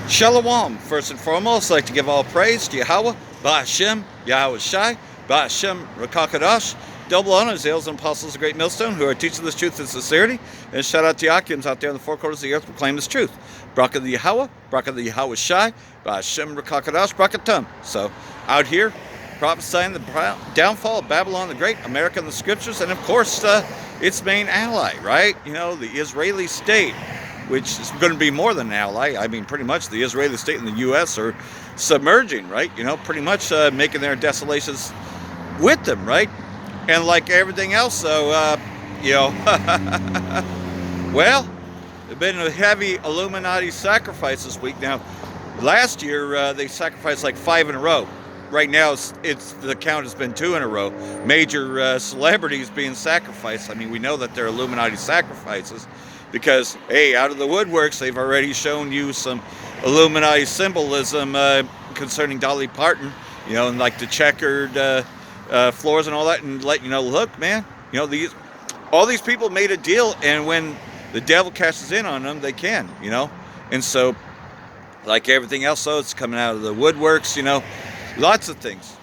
Shalom. First and foremost, I'd like to give all praise to Yahweh, Ba'ashem, Yahweh Shai, Ba'ashem, Rakakadash. Double honors, the elders and apostles of Great Millstone who are teaching this truth in sincerity. And shout out to Yakims out there in the four corners of the earth proclaim this truth. Braka the Yahweh, Braka the Yahweh Shai, Ba'ashem, Rakakadash, Brakatum. So, out here, prophesying the downfall of Babylon the Great, America and the Scriptures, and of course, its main ally, right? You know, the Israeli state, which is going to be more than an ally. I mean, pretty much the Israeli state and the U.S. are submerging, right? You know, pretty much making their desolations with them, right? And like everything else, though, you know, well, there's been a heavy Illuminati sacrifice this week. Now, last year they sacrificed like 5 in a row. Right now, it's the count has been 2 in a row. Major celebrities being sacrificed. I mean, we know that they're Illuminati sacrifices because, hey, out of the woodworks, they've already shown you some Illuminati symbolism concerning Dolly Parton, you know, and like the checkered floors and all that, and let you know, look, man, you know, all these people made a deal, and when the devil cashes in on them, they can, you know, and so, like everything else, though, it's coming out of the woodworks, you know. Lots of things.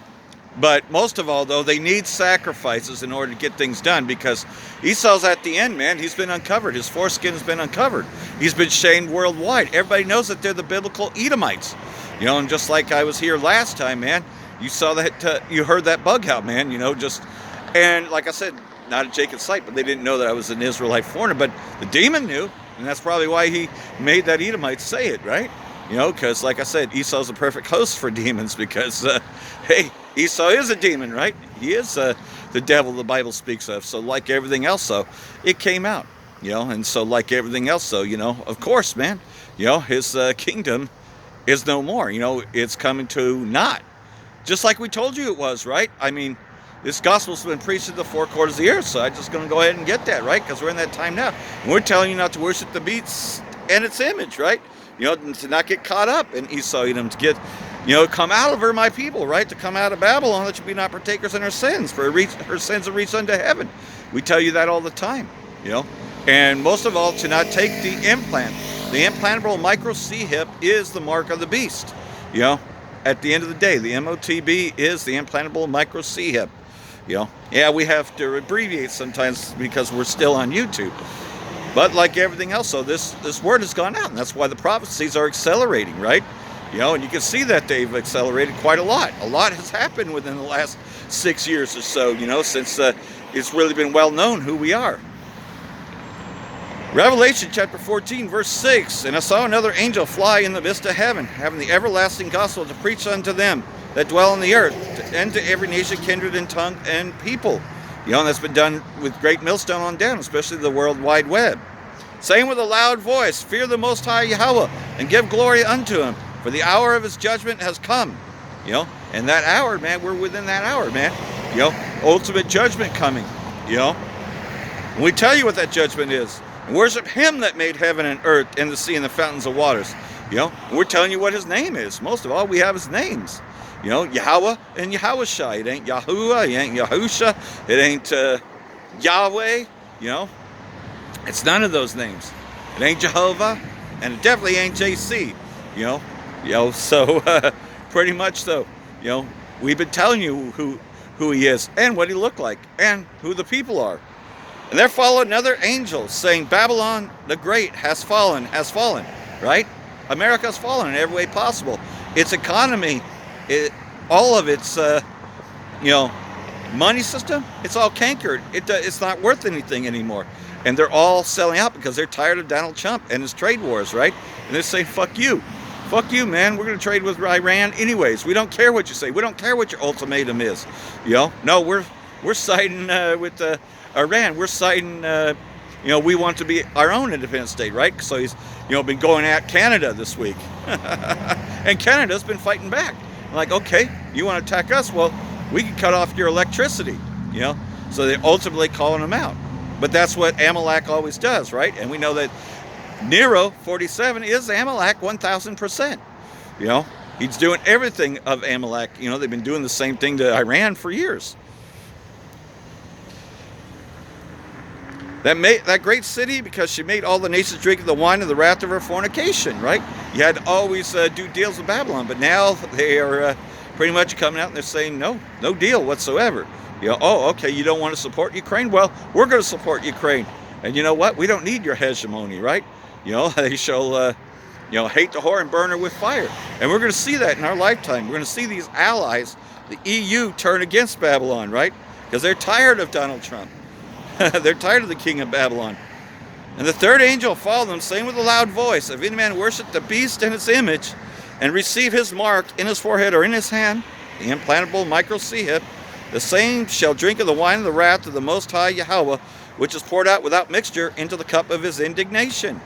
But most of all, though, they need sacrifices in order to get things done, because Esau's at the end, man. He's been uncovered. His foreskin's been uncovered. He's been shamed worldwide. Everybody knows that they're the biblical Edomites. You know, and just like I was here last time, man, you saw that, you heard that bug out, man, you know, just, and like I said, not a Jacob's sight, but they didn't know that I was an Israelite foreigner, but the demon knew, and that's probably why he made that Edomite say it, right? You know, because like I said, Esau's a perfect host for demons because, hey, Esau is a demon, right? He is the devil the Bible speaks of. So like everything else, though, it came out, you know, and so like everything else, though, you know, of course, man, you know, his kingdom is no more. You know, it's coming to naught. Just like we told you it was, right? I mean, this gospel's been preached in the four quarters of the earth, so I'm just going to go ahead and get that, right? Because we're in that time now. And we're telling you not to worship the beast and its image, right? You know, to not get caught up in Esau Edom, to get, you know, come out of her, my people, right? To come out of Babylon, that you be not partakers in her sins, for her sins have reached unto heaven. We tell you that all the time, you know. And most of all, to not take the implant. The implantable micro C-hip is the mark of the beast, you know. At the end of the day, the MOTB is the implantable micro C-hip, you know. Yeah, we have to abbreviate sometimes because we're still on YouTube. But like everything else, so this word has gone out, and that's why the prophecies are accelerating, right? You know, and you can see that they've accelerated quite a lot. A lot has happened within the last 6 years or so, you know, since it's really been well known who we are. Revelation chapter 14, verse 6, and I saw another angel fly in the midst of heaven, having the everlasting gospel to preach unto them that dwell on the earth, and to every nation, kindred, and tongue, and people. You know, and that's been done with Great Millstone on down, especially the World Wide Web. Saying with a loud voice, fear the Most High Yahweh, and give glory unto Him, for the hour of His judgment has come. You know, and that hour, man, we're within that hour, man. You know, ultimate judgment coming, you know. And we tell you what that judgment is. And worship Him that made heaven and earth and the sea and the fountains of waters. You know, and we're telling you what His name is. Most of all, we have His names. You know, Yahweh and Yahweh Shai. It ain't Yahuwah, it ain't Yahusha, it ain't Yahweh, you know. It's none of those names. It ain't Jehovah, and it definitely ain't JC, you know. You know, so pretty much so, you know, we've been telling you who He is and what He looked like and who the people are. And there followed another angel saying, Babylon the Great has fallen, right? America's fallen in every way possible. Its economy, all of its, you know, money system, it's all cankered. It's not worth anything anymore. And they're all selling out because they're tired of Donald Trump and his trade wars, right? And they're saying, fuck you. Fuck you, man. We're going to trade with Iran anyways. We don't care what you say. We don't care what your ultimatum is. You know? No, we're siding with Iran. We're siding, you know, we want to be our own independent state, right? So he's, you know, been going at Canada this week. And Canada's been fighting back. Like, okay, you want to attack us? Well, we can cut off your electricity, you know? So they're ultimately calling them out. But that's what Amalek always does, right? And we know that Nero 47 is Amalek 1,000%. You know, he's doing everything of Amalek. You know, they've been doing the same thing to Iran for years. That great city, because she made all the nations drink of the wine of the wrath of her fornication, right? You had to always do deals with Babylon, but now they are pretty much coming out and they're saying no deal whatsoever. Oh, okay, you don't want to support Ukraine? Well, we're going to support Ukraine. And you know what? We don't need your hegemony, right? They shall, hate the whore and burn her with fire. And we're going to see that in our lifetime. We're going to see these allies, the EU, turn against Babylon, right? Because they're tired of Donald Trump. They're tired of the king of Babylon. And the third angel followed them, saying with a loud voice, if any man worship the beast and its image, and receive his mark in his forehead or in his hand, the implantable microchip, the same shall drink of the wine of the wrath of the Most High Yahweh, which is poured out without mixture into the cup of his indignation.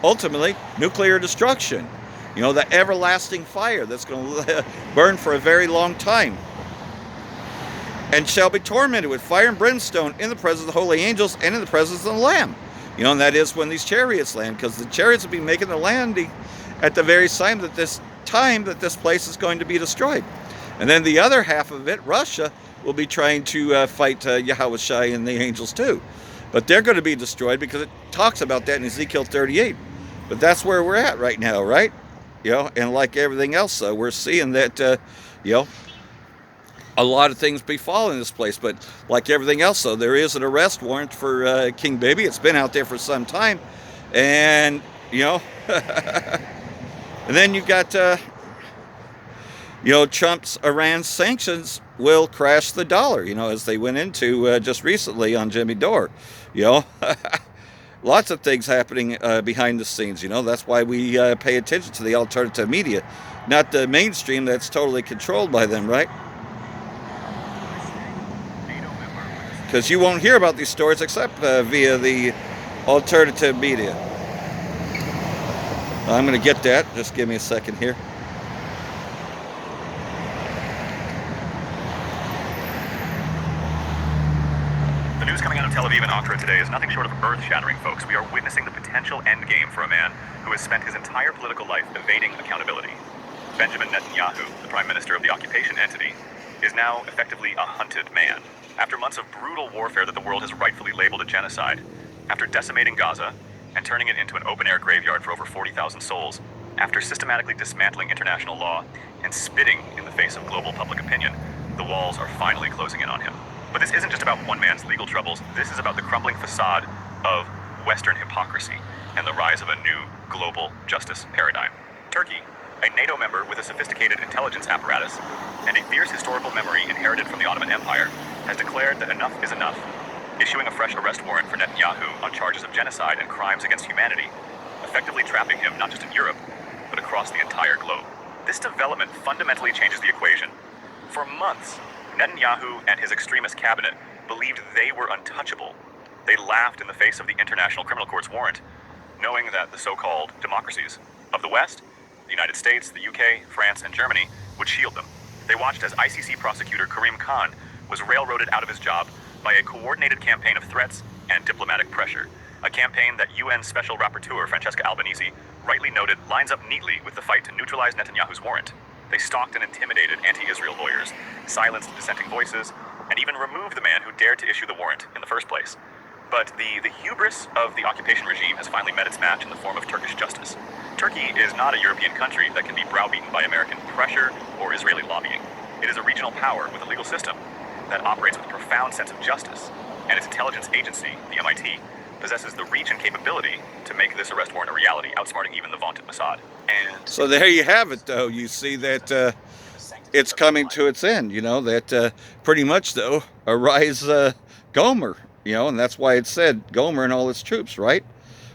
Ultimately, nuclear destruction. The everlasting fire that's going to burn for a very long time. And shall be tormented with fire and brimstone in the presence of the holy angels and in the presence of the Lamb. And that is when these chariots land, because the chariots will be making the landing at the very time that this place is going to be destroyed. And then the other half of it, Russia, will be trying to fight Yahushua and the angels too. But they're going to be destroyed, because it talks about that in Ezekiel 38. But that's where we're at right now, right? And like everything else, we're seeing that, a lot of things befall in this place. But like everything else, there is an arrest warrant for King Bibi. It's been out there for some time. And, and then you've got, Trump's Iran sanctions will crash the dollar, as they went into just recently on Jimmy Dore. Lots of things happening behind the scenes. That's why we pay attention to the alternative media, not the mainstream that's totally controlled by them, right? Because you won't hear about these stories except via the alternative media. I'm going to get that. Just give me a second here. The news coming out of Tel Aviv and Ankara today is nothing short of earth-shattering, folks. We are witnessing the potential endgame for a man who has spent his entire political life evading accountability. Benjamin Netanyahu, the prime minister of the occupation entity, is now effectively a hunted man. After months of brutal warfare that the world has rightfully labeled a genocide, after decimating Gaza and turning it into an open-air graveyard for over 40,000 souls, after systematically dismantling international law and spitting in the face of global public opinion, the walls are finally closing in on him. But this isn't just about one man's legal troubles. This is about the crumbling facade of Western hypocrisy and the rise of a new global justice paradigm. Turkey, a NATO member with a sophisticated intelligence apparatus and a fierce historical memory inherited from the Ottoman Empire, has declared that enough is enough, issuing a fresh arrest warrant for Netanyahu on charges of genocide and crimes against humanity, effectively trapping him not just in Europe, but across the entire globe. This development fundamentally changes the equation. For months, Netanyahu and his extremist cabinet believed they were untouchable. They laughed in the face of the International Criminal Court's warrant, knowing that the so-called democracies of the West, the United States, the UK, France, and Germany, would shield them. They watched as ICC prosecutor Karim Khan was railroaded out of his job by a coordinated campaign of threats and diplomatic pressure. A campaign that UN Special Rapporteur Francesca Albanese rightly noted lines up neatly with the fight to neutralize Netanyahu's warrant. They stalked and intimidated anti-Israel lawyers, silenced dissenting voices, and even removed the man who dared to issue the warrant in the first place. But the hubris of the occupation regime has finally met its match in the form of Turkish justice. Turkey is not a European country that can be browbeaten by American pressure or Israeli lobbying. It is a regional power with a legal system that operates with a profound sense of justice, and its intelligence agency, the MIT, possesses the reach and capability to make this arrest warrant a reality, outsmarting even the vaunted Mossad. And so there you have it, though. You see that it's coming to its end, that pretty much, though, arise Gomer, and that's why it said Gomer and all its troops, right?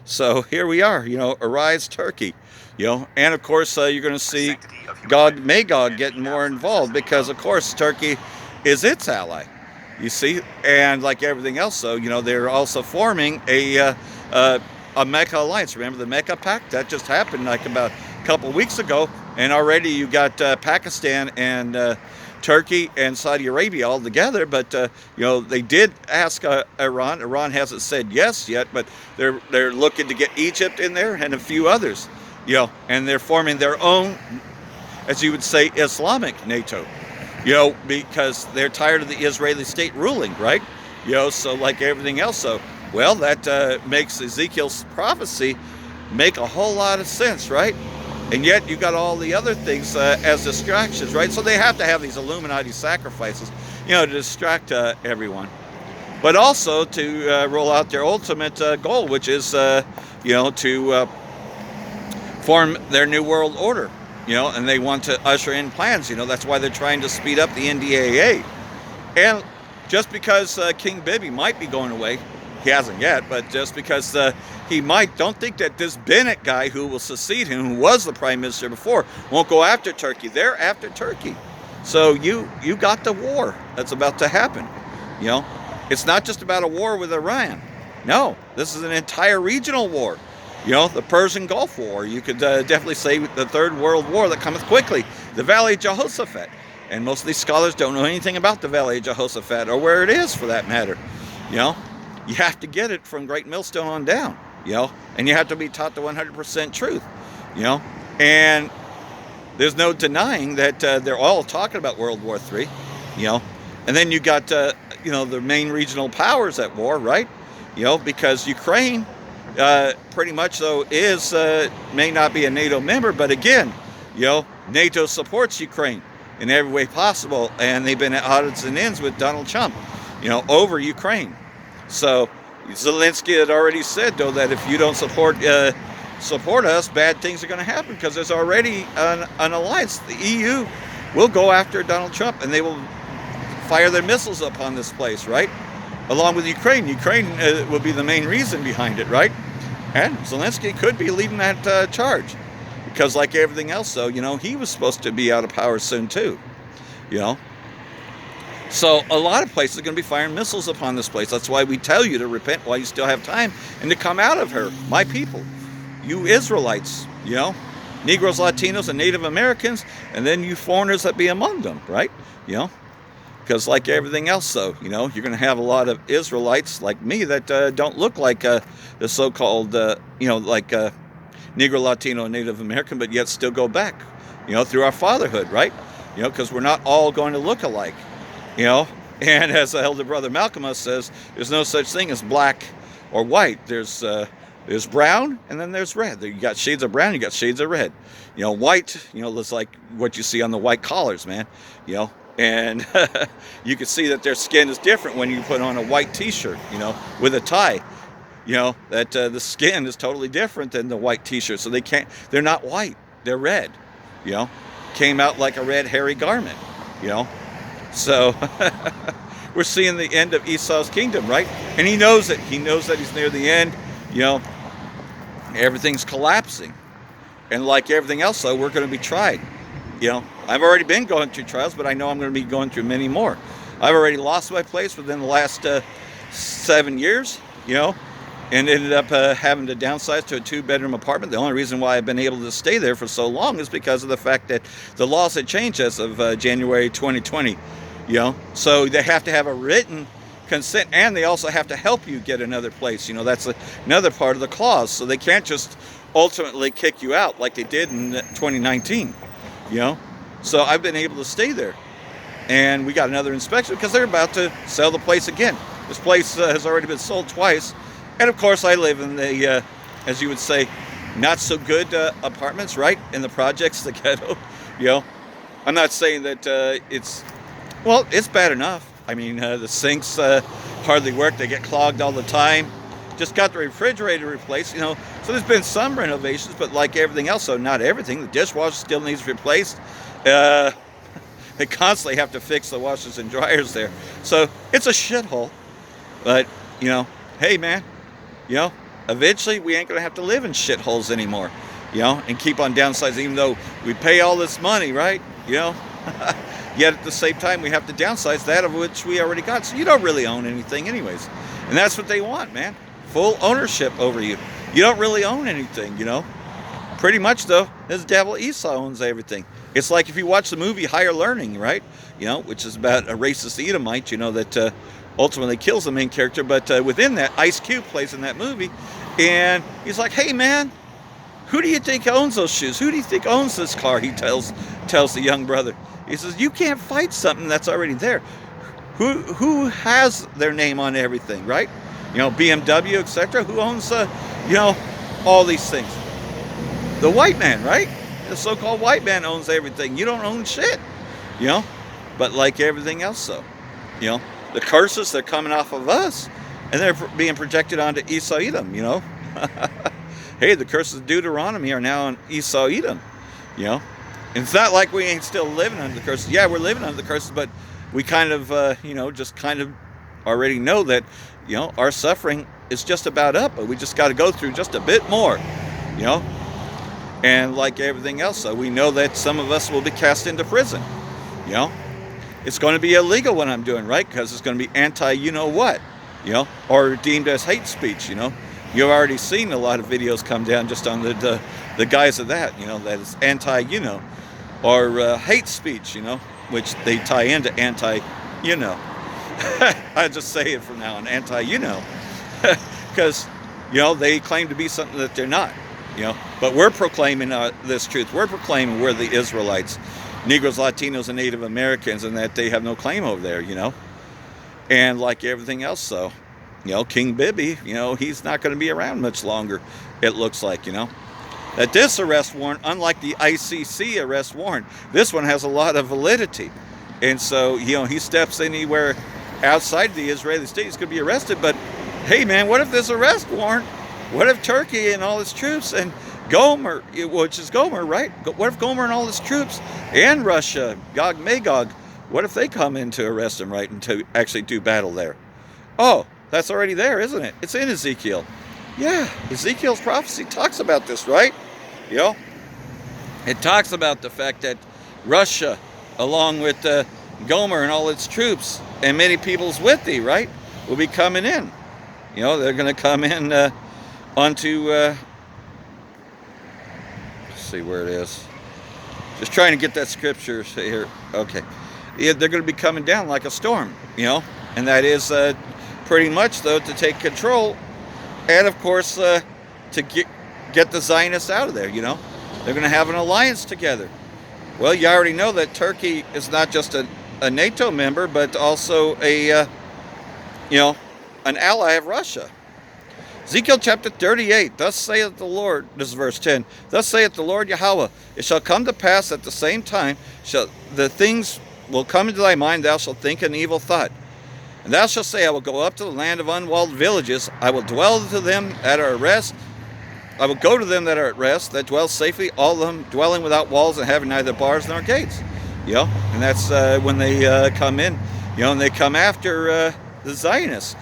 So here we are, arise Turkey, and of course you're going to see Gog Magog getting more involved, because of course Turkey is its ally, you see, and like everything else, though, they're also forming a Mecca alliance. Remember the Mecca Pact? That just happened like about a couple weeks ago, and already you got Pakistan and Turkey and Saudi Arabia all together. But they did ask Iran. Iran hasn't said yes yet, but they're looking to get Egypt in there and a few others, and they're forming their own, as you would say, Islamic NATO, because they're tired of the Israeli state ruling, right? So like everything else, so Well, that makes Ezekiel's prophecy make a whole lot of sense, right? And yet you got all the other things as distractions, right? So they have to have these Illuminati sacrifices, to distract everyone, but also to roll out their ultimate goal, which is, to form their new world order, and they want to usher in plans. That's why they're trying to speed up the NDAA. And just because King Bibi might be going away, he hasn't yet, but just because he might, don't think that this Bennett guy who will succeed him, who was the prime minister before, won't go after Turkey. They're after Turkey. So you got the war that's about to happen. It's not just about a war with Iran. No, this is an entire regional war. The Persian Gulf War. You could definitely say the Third World War that cometh quickly. The Valley of Jehoshaphat. And most of these scholars don't know anything about the Valley of Jehoshaphat, or where it is for that matter. You have to get it from Great Millstone on down, and you have to be taught the 100% truth, and there's no denying that they're all talking about World War III, and then you got, the main regional powers at war, right? Because Ukraine, pretty much though, may not be a NATO member, but again, NATO supports Ukraine in every way possible, and they've been at odds and ends with Donald Trump, over Ukraine. So Zelensky had already said, though, that if you don't support us, bad things are going to happen, because there's already an alliance. The EU will go after Donald Trump, and they will fire their missiles upon this place, right? Along with Ukraine. Ukraine will be the main reason behind it, right? And Zelensky could be leading that charge, because like everything else, though, he was supposed to be out of power soon too, So a lot of places are going to be firing missiles upon this place. That's why we tell you to repent while you still have time, and to come out of her, my people, you Israelites, Negroes, Latinos, and Native Americans, and then you foreigners that be among them, right? Because like everything else, though, you're going to have a lot of Israelites like me that don't look like the so-called, Negro, Latino, and Native American, but yet still go back, through our fatherhood, right? Because we're not all going to look alike. And as the elder brother Malcolm says, there's no such thing as black or white. There's brown, and then there's red. You got shades of brown, you got shades of red. White, it's like what you see on the white collars, man. And you can see that their skin is different when you put on a white t-shirt, with a tie. That the skin is totally different than the white t-shirt. So they're not white, they're red. Came out like a red hairy garment, So we're seeing the end of Esau's kingdom, right? And he knows it. He knows that he's near the end. Everything's collapsing. And like everything else, though, we're going to be tried. I've already been going through trials, but I know I'm going to be going through many more. I've already lost my place within the last 7 years, and ended up having to downsize to a 2-bedroom apartment. The only reason why I've been able to stay there for so long is because of the fact that the laws had changed as of January 2020. So they have to have a written consent, and they also have to help you get another place. That's another part of the clause. So they can't just ultimately kick you out like they did in 2019. So I've been able to stay there, and we got another inspection because they're about to sell the place again. This place has already been sold twice, and of course I live in the, as you would say, not so good apartments, right? In the projects, the ghetto. I'm not saying that it's bad enough. I mean, the sinks hardly work. They get clogged all the time. Just got the refrigerator replaced, So there's been some renovations, but like everything else, so not everything. The dishwasher still needs replaced. They constantly have to fix the washers and dryers there. So it's a shithole. But, hey, man, eventually we ain't going to have to live in shitholes anymore, and keep on downsizing, even though we pay all this money, right? Yet at the same time, we have to downsize that of which we already got. So you don't really own anything anyways. And that's what they want, man. Full ownership over you. You don't really own anything, Pretty much, though, this devil Esau owns everything. It's like if you watch the movie Higher Learning, right? Which is about a racist Edomite, that ultimately kills the main character. But within that, Ice Cube plays in that movie. And he's like, hey, man, who do you think owns those shoes? Who do you think owns this car? He tells the young brother. He says, you can't fight something that's already there. Who has their name on everything, right? you know, BMW, etc. Who owns, you know, all these things? The white man, right? The so-called white man owns everything. You don't own shit, you know. But like everything else, though, you know, the curses, they're coming off of us, and they're being projected onto Esau Edom, you know. Hey, the curses of Deuteronomy are now on Esau Edom, you know. And it's not like we ain't still living under the curses. Yeah, we're living under the curses, but we kind of, you know, just kind of already know that, you know, our suffering is just about up, but we just got to go through just a bit more, you know. And like everything else, though, we know that some of us will be cast into prison, you know. It's going to be illegal what I'm doing, right? Because it's going to be anti-you-know-what, you know, or deemed as hate speech, you know. You've already seen a lot of videos come down just on the guise of that, you know, that is anti-you-know, or hate speech, you know, which they tie into anti-you-know. I just say it from now on, anti-you-know, because, you know, they claim to be something that they're not, you know. But we're proclaiming this truth. We're proclaiming we're the Israelites, Negroes, Latinos, and Native Americans, and that they have no claim over there, you know. And like everything else, though, you know, King Bibi, you know, he's not going to be around much longer, it looks like, you know. That this arrest warrant, unlike the ICC arrest warrant, this one has a lot of validity. And so, you know, he steps anywhere outside the Israeli state, he's going to be arrested. But, hey, man, what if this arrest warrant, what if Turkey and all its troops and Gomer, which is Gomer, right? What if Gomer and all its troops and Russia, Gog Magog, what if they come in to arrest him, right, and to actually do battle there? Oh, that's already there, isn't it? It's in Ezekiel. Yeah, Ezekiel's prophecy talks about this, right? You know, it talks about the fact that Russia, along with Gomer and all its troops and many peoples with thee, right, will be coming in. You know, they're going to come in onto, let's see where it is. Just trying to get that scripture here. Okay. Yeah, they're going to be coming down like a storm, you know, and that is pretty much, though, to take control and, of course, to get the Zionists out of there, you know. They're going to have an alliance together. Well, you already know that Turkey is not just a NATO member, but also a, you know, an ally of Russia. Ezekiel chapter 38, thus saith the Lord, this is verse 10, thus saith the Lord Yahweh, it shall come to pass at the same time, the things will come into thy mind, thou shalt think an evil thought. And thou shalt say, I will go up to the land of unwalled villages, I will dwell to them that are at rest, I will go to them that are at rest, that dwell safely, all of them dwelling without walls and having neither bars nor gates. You know, and that's when they come in, you know, and they come after the Zionists.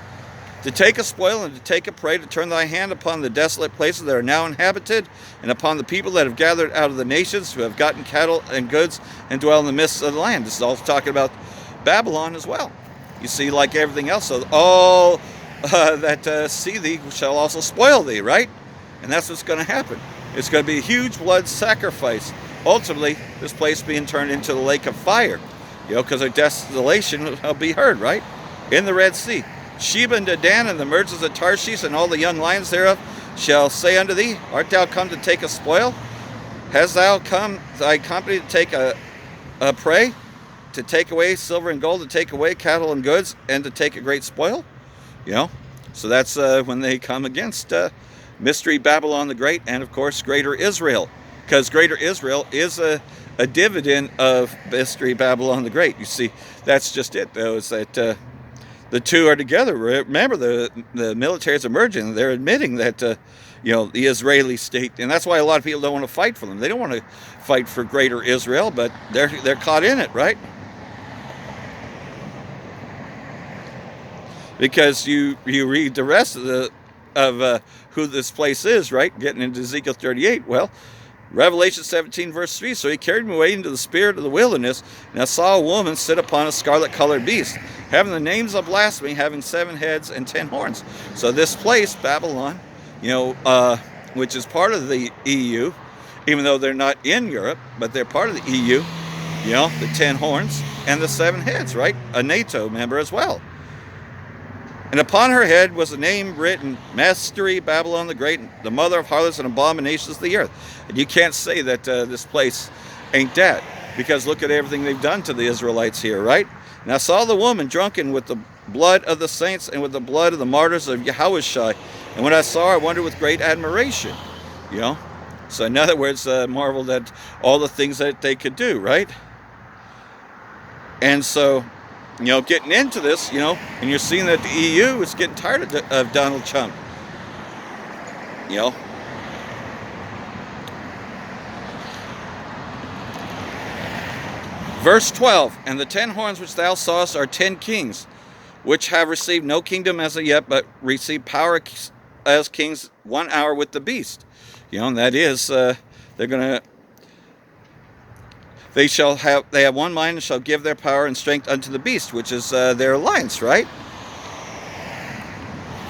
To take a spoil and to take a prey, to turn thy hand upon the desolate places that are now inhabited, and upon the people that have gathered out of the nations, who have gotten cattle and goods, and dwell in the midst of the land. This is also talking about Babylon as well. You see, like everything else, so all that see thee shall also spoil thee, right? And that's what's going to happen. It's going to be a huge blood sacrifice. Ultimately, this place being turned into the lake of fire, you know, because their desolation will be heard, right? In the Red Sea. Sheba and Dedan and the merchants of Tarshish and all the young lions thereof shall say unto thee, art thou come to take a spoil? Hast thou come thy company to take a prey? To take away silver and gold, to take away cattle and goods, and to take a great spoil? You know, so that's when they come against Mystery Babylon the Great, and of course Greater Israel, because Greater Israel is a dividend of Mystery Babylon the Great. You see, that's just it, though, is that the two are together. Remember, the militaries are merging. They're admitting that, you know, the Israeli state, and that's why a lot of people don't want to fight for them. They don't want to fight for Greater Israel, but they're caught in it, right? Because you read the rest of who this place is, right? Getting into Ezekiel 38. Well, Revelation 17 verse 3, so he carried me away into the spirit of the wilderness, and I saw a woman sit upon a scarlet-colored beast, having the names of blasphemy, having 7 heads and 10 horns. So this place, Babylon, you know, which is part of the EU, even though they're not in Europe, but they're part of the EU, you know, the 10 horns and the 7 heads, right? A NATO member as well. And upon her head was a name written, Mystery Babylon the Great, the mother of harlots and abominations of the earth. And you can't say that this place ain't that, because look at everything they've done to the Israelites here, right? And I saw the woman drunken with the blood of the saints and with the blood of the martyrs of Yahushua. And when I saw her, I wondered with great admiration. You know? So in other words, marveled at all the things that they could do, right? And so, you know, getting into this, you know, and you're seeing that the EU is getting tired of Donald Trump. You know? Verse 12, and the 10 horns which thou sawest are 10 kings, which have received no kingdom as of yet, but receive power as kings 1 hour with the beast. You know, and that is, they have one mind and shall give their power and strength unto the beast, which is their alliance, right?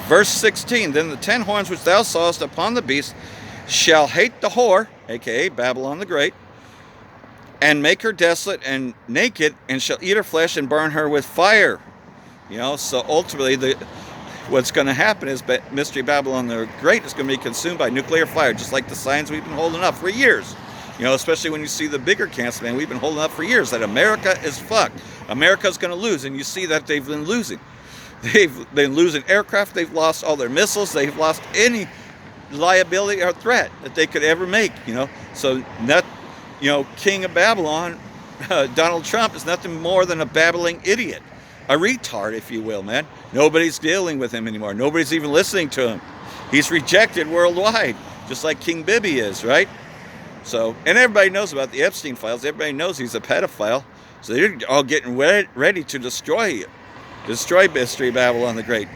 Verse 16, then the 10 horns which thou sawest upon the beast shall hate the whore, aka Babylon the Great, and make her desolate and naked, and shall eat her flesh and burn her with fire. You know, so ultimately what's going to happen is Mystery Babylon the Great is going to be consumed by nuclear fire, just like the signs we've been holding up for years. You know, especially when you see the bigger cancer, man, we've been holding up for years that America is fucked. America's going to lose, and you see that they've been losing. They've been losing aircraft, they've lost all their missiles, they've lost any liability or threat that they could ever make, you know. So, you know, King of Babylon, Donald Trump, is nothing more than a babbling idiot. A retard, if you will, man. Nobody's dealing with him anymore. Nobody's even listening to him. He's rejected worldwide, just like King Bibi is, right? So, and everybody knows about the Epstein files. Everybody knows he's a pedophile. So they're all getting ready to destroy Mystery Babylon the Great.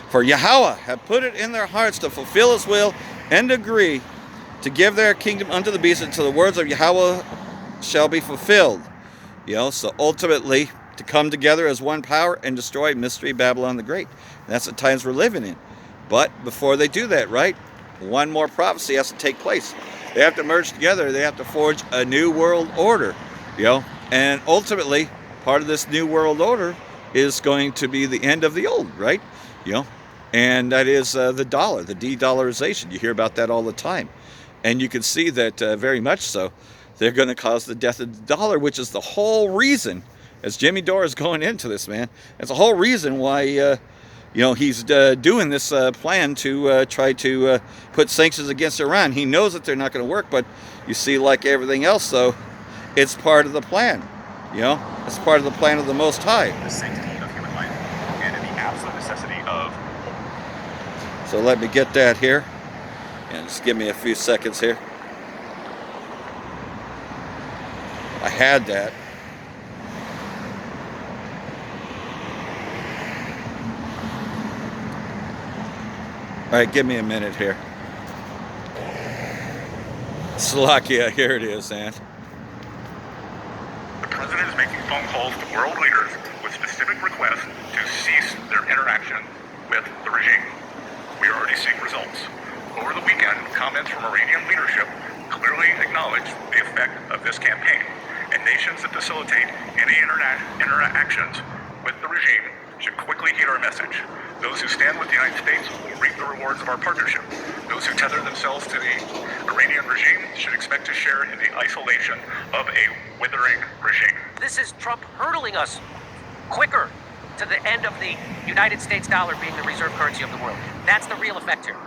For Yahweh have put it in their hearts to fulfill his will and agree to give their kingdom unto the beast until the words of Yahweh shall be fulfilled. You know, so ultimately to come together as one power and destroy Mystery Babylon the Great. And that's the times we're living in. But before they do that, right, one more prophecy has to take place. They have to merge together. They have to forge a new world order, you know. And ultimately, part of this new world order is going to be the end of the old, right? You know, and that is the dollar, the de-dollarization. You hear about that all the time. And you can see that very much so. They're going to cause the death of the dollar, which is the whole reason, as Jimmy Dore is going into this, man, that's the whole reason why, you know, he's doing this plan to try to put sanctions against Iran. He knows that they're not going to work, but you see, like everything else, though, it's part of the plan. You know, it's part of the plan of the Most High. The sanctity of human life and in the absolute necessity of... So let me get that here. And just give me a few seconds here. I had that. All right, give me a minute here. Slovakia, here it is, man. The president is making phone calls to world leaders with specific requests to cease their interaction with the regime. We are already seeing results. Over the weekend, comments from Iranian leadership clearly acknowledged the effect of this campaign, and nations that facilitate any interactions with the regime should quickly heed our message. Those who stand with the United States will reap the rewards of our partnership. Those who tether themselves to the Iranian regime should expect to share in the isolation of a withering regime. This is Trump hurdling us quicker to the end of the United States dollar being the reserve currency of the world. That's the real effect here.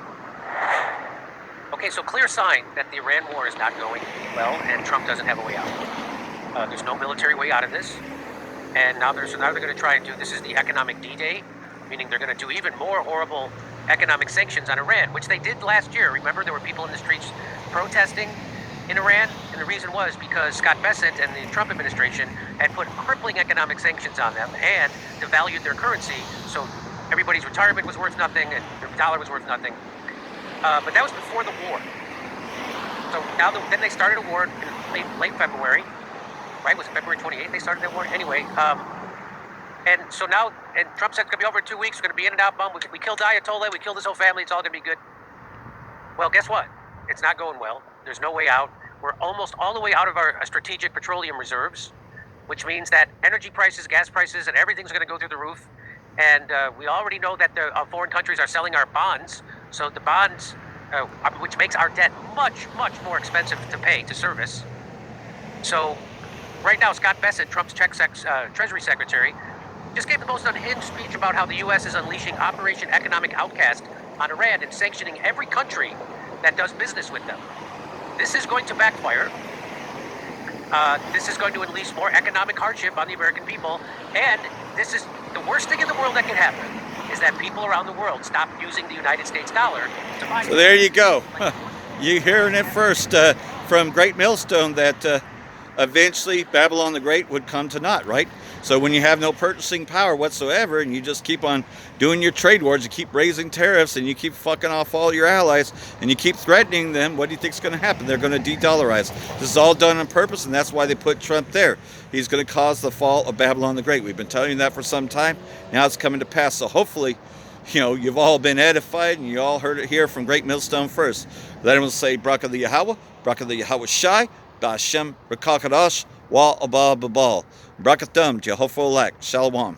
Okay, so clear sign that the Iran war is not going well, and Trump doesn't have a way out. There's no military way out of this, and now they're going to try and do, this is the economic D-Day, meaning they're going to do even more horrible economic sanctions on Iran, which they did last year. Remember, there were people in the streets protesting in Iran, and the reason was because Scott Bessent and the Trump administration had put crippling economic sanctions on them and devalued their currency, so everybody's retirement was worth nothing and their dollar was worth nothing. But that was before the war. So now, then they started a war in late February, right? Was it February 28th they started that war? Anyway, and so now, and Trump said it's going to be over in 2 weeks, we're going to be in and out, bum. We killed Ayatollah, we killed his whole family, it's all going to be good. Well, guess what? It's not going well. There's no way out. We're almost all the way out of our strategic petroleum reserves, which means that energy prices, gas prices, and everything's going to go through the roof. And we already know that the foreign countries are selling our bonds. So the bonds which makes our debt much, much more expensive to pay to service. So, right now, Scott Bessent, Trump's Treasury Secretary, just gave the most unhinged speech about how the U.S. is unleashing Operation Economic Outcast on Iran and sanctioning every country that does business with them. This is going to backfire. This is going to unleash more economic hardship on the American people. And this is the worst thing in the world that can happen, is that people around the world stop using the United States dollar to buy. So there you go. You hearing it first from Great Millstone that eventually Babylon the Great would come to naught, right? So when you have no purchasing power whatsoever and you just keep on doing your trade wars, you keep raising tariffs and you keep fucking off all your allies and you keep threatening them, what do you think is going to happen? They're going to de-dollarize. This is all done on purpose, and that's why they put Trump there. He's going to cause the fall of Babylon the Great. We've been telling you that for some time. Now it's coming to pass. So hopefully, you know, you've all been edified and you all heard it here from Great Millstone first. Let him say, Bracha the Yahweh, Bracha the Yahweh Shai, Ba'ashem Rekakadosh, Wa Abba Babal. Brakatum, Jehovah Elect. Shalom.